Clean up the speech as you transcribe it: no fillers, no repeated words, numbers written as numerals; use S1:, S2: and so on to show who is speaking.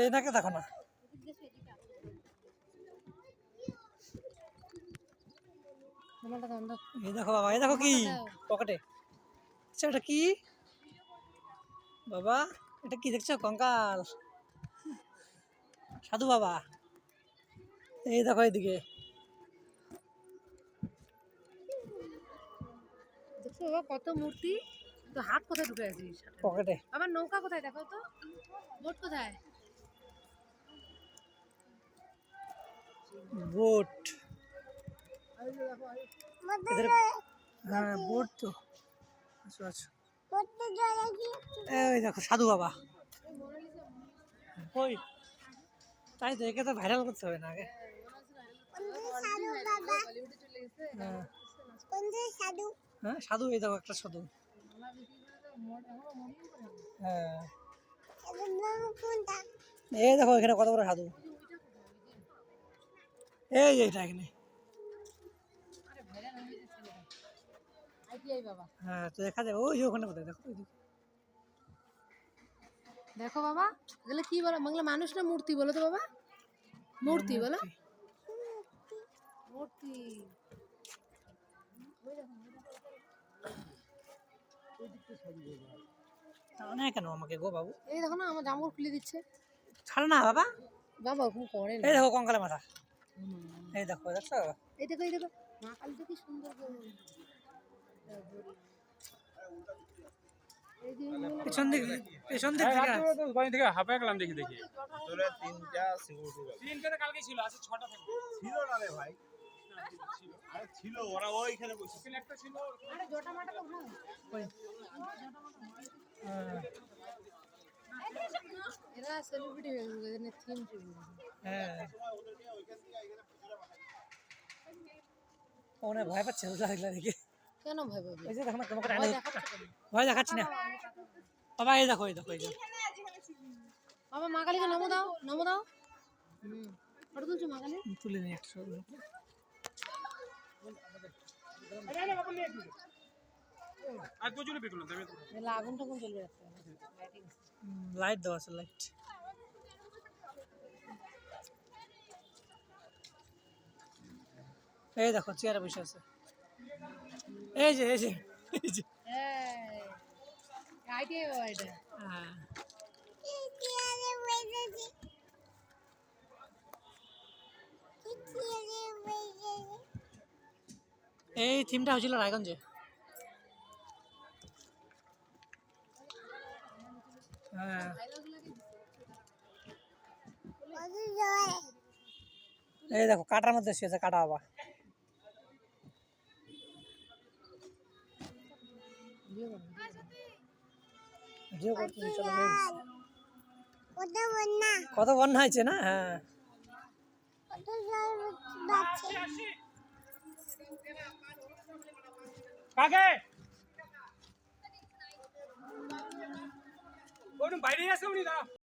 S1: এটাকে দেখো না, এই দেখো বাবা, এই দেখো কি পকেটে। আচ্ছা এটা কি বাবা, এটা কি দেখছো? কঙ্কাল, সাধু বাবা। এই দেখো এইদিকে,
S2: দেখছো বাবা কত মূর্তি। তো হাত কোথায় ঢুকে আছিস
S1: পকেটে।
S2: আমার নৌকা কোথায় দেখো তো, বোট কোথায়?
S1: বোট, হ্যাঁ বোট তো। আচ্ছা আচ্ছা, এই দেখো সাধু বাবা। ওই তাই তো, একে তো ভাইরাল করতে হবে না আগে। হ্যাঁ সাধু, এই দেখো একটা সাধু। হ্যাঁ এই দেখো এখানে কত বড় সাধু, এই যে এটা এখানে। হ্যাঁ তো দেখা যাবে ওই যে ওখানে কোথায়, দেখো
S2: দেখো বাবা, এগুলো কি বলো? বাংলা মানুষ না মূর্তি বলো তো বাবা? মূর্তি বলো, মূর্তি।
S1: না কেন আমাকে গো বাবু?
S2: এই দেখো না, আমার জামা খুলে দিচ্ছে।
S1: ছাড়ো না বাবা,
S2: বাবা ওরকম করে না।
S1: এই দেখো কঙ্কালে মাথা, এই দেখো দেখছো?
S2: এই দেখো, এই দেখো মা কালীটা কি সুন্দর করে।
S1: পেছন দিক, পেছন দিক
S3: থেকে হাঁপায় গেলাম দেখি দেখি। তোরা তিনটা কালকে ছিল, আছে 6টা থাকবে। ছিল না রে ভাই, আরে ছিল, ওরা ওইখানে বসে একটা ছিল।
S2: আরে জটা মাটা তো ভাই
S1: ওই
S2: এরা সেলিব্রিটি হয়ে গেছে, এদের থিম টিম।
S1: হ্যাঁ ওনে ভয় পাচ্ছে বুঝলা, দেখলা দেখি।
S2: কেন ভয় পাবে?
S1: এই যে দেখো না, তোমাকে ভয় দেখাচ্ছি না বাবা। এই দেখো, এই দেখো, এই দেখো
S2: বাবা মা কালীকে নমো দাও, নমো দাও। ফটো তুলছো মা কালী?
S1: তুলে নিয়ে একটা ছবি।
S3: আর দুজনে বেরোলাম তবে
S2: আগুনটা কোন জ্বলবে রাখতে হবে, লাইটিং।
S1: লাইট দেওয়া আছে, লাইট। এই দেখো চেয়ারে বসে আছে, এই যে এই যে এই যে।
S2: এই আইডিয়া বাবা এটা।
S1: হ্যাঁ এই থিমটা হয়েছিল রায়গঞ্জে। হ্যাঁ এই দেখো কাটার মধ্যে শুয়েছে, কাটা বাবা। কত বন্যা হয়েছে না? হ্যাঁ
S3: কাকে কোন বাইরে আছে উনি দাঁড়া।